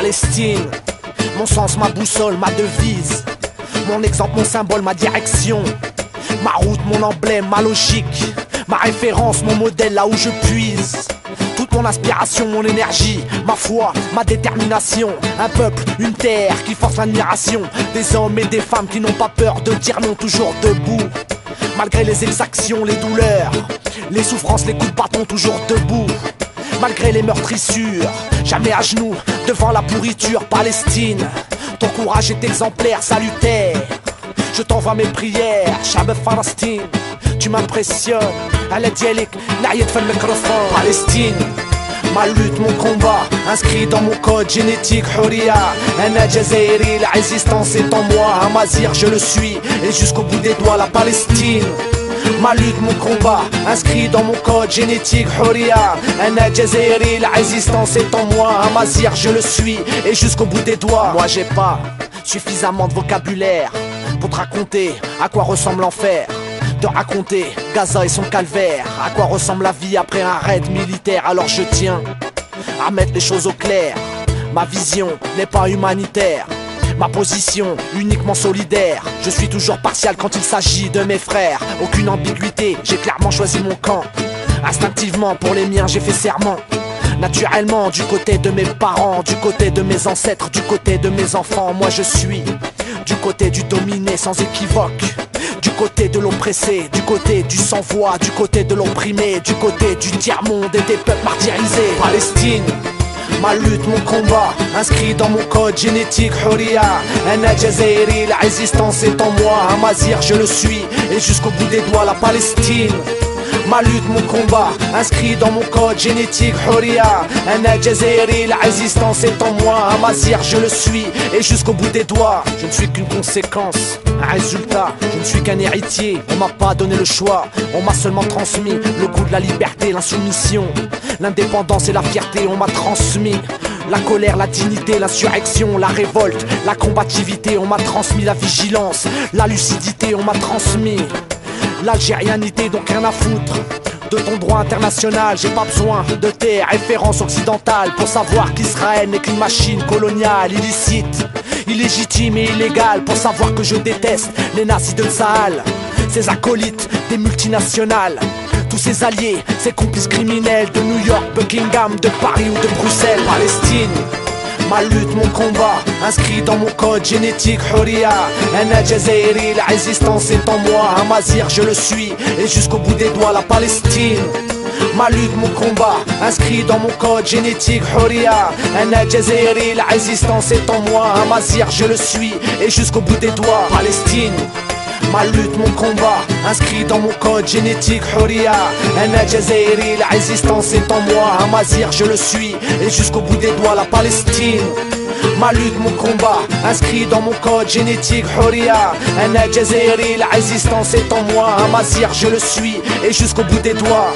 Palestine, mon sens, ma boussole, ma devise, mon exemple, mon symbole, ma direction, ma route, mon emblème, ma logique, ma référence, mon modèle, là où je puise. Toute mon inspiration, mon énergie, ma foi, ma détermination. Un peuple, une terre qui force l'admiration. Des hommes et des femmes qui n'ont pas peur de dire non, toujours debout. Malgré les exactions, les douleurs, les souffrances, les coups de bâton, toujours debout. Malgré les meurtrissures, jamais à genoux devant la pourriture. Palestine, ton courage est exemplaire, salutaire. Je t'envoie mes prières, Shabab Palestine. Tu m'impressionnes, à la dialecte, n'ayez de microphone. Palestine, ma lutte, mon combat, inscrit dans mon code génétique, Huria. Un Jazairi, la résistance est en moi. Un Mazir, je le suis, et jusqu'au bout des doigts, la Palestine. Ma lutte, mon combat, inscrit dans mon code génétique, Huria. Un Jazairi, la résistance est en moi. Un Mazir, je le suis, et jusqu'au bout des doigts. Moi j'ai pas suffisamment de vocabulaire pour te raconter à quoi ressemble l'enfer. De raconter Gaza et son calvaire, à quoi ressemble la vie après un raid militaire. Alors je tiens à mettre les choses au clair. Ma vision n'est pas humanitaire, ma position uniquement solidaire. Je suis toujours partial quand il s'agit de mes frères. Aucune ambiguïté, j'ai clairement choisi mon camp. Instinctivement pour les miens j'ai fait serment. Naturellement du côté de mes parents, du côté de mes ancêtres, du côté de mes enfants. Moi je suis du côté du dominé sans équivoque, du côté de l'oppressé, du côté du sans-voix, du côté de l'opprimé, du côté du tiers-monde et des peuples martyrisés. Palestine, ma lutte, mon combat, inscrit dans mon code génétique, Huria. Un Jazairi, la résistance est en moi. Un Mazir, je le suis, et jusqu'au bout des doigts, la Palestine. Ma lutte, mon combat, inscrit dans mon code génétique, Huria. Un Jazairi, la résistance est en moi. Un Mazir, je le suis, et jusqu'au bout des doigts. Je ne suis qu'une conséquence, un résultat, je ne suis qu'un héritier. On m'a pas donné le choix, on m'a seulement transmis le goût de la liberté, l'insoumission, l'indépendance et la fierté. On m'a transmis la colère, la dignité, l'insurrection, la révolte, la combativité. On m'a transmis la vigilance, la lucidité. On m'a transmis l'algérianité, donc rien à foutre de ton droit international. J'ai pas besoin de tes références occidentales pour savoir qu'Israël n'est qu'une machine coloniale illicite, illégitime et illégale. Pour savoir que je déteste les nazis de Tsahal, ces acolytes des multinationales, tous ces alliés, ces complices criminels de New York, Buckingham, de Paris ou de Bruxelles. Palestine, ma lutte, mon combat, inscrit dans mon code génétique, Huria. Un Jazairi, la résistance est en moi. Un Mazir, je le suis, et jusqu'au bout des doigts, la Palestine. Ma lutte, mon combat, inscrit dans mon code génétique, Huria. Un Jazairi, la résistance est en moi. Un Mazir, je le suis, et jusqu'au bout des doigts, Palestine. Ma lutte, mon combat, inscrit dans mon code génétique, Huria. Un Jazairi, la résistance est en moi. Un Mazir, je le suis, et jusqu'au bout des doigts, la Palestine. Ma lutte, mon combat, inscrit dans mon code génétique, Huria. Un Jazairi, la résistance est en moi. Un Mazir, je le suis, et jusqu'au bout des doigts.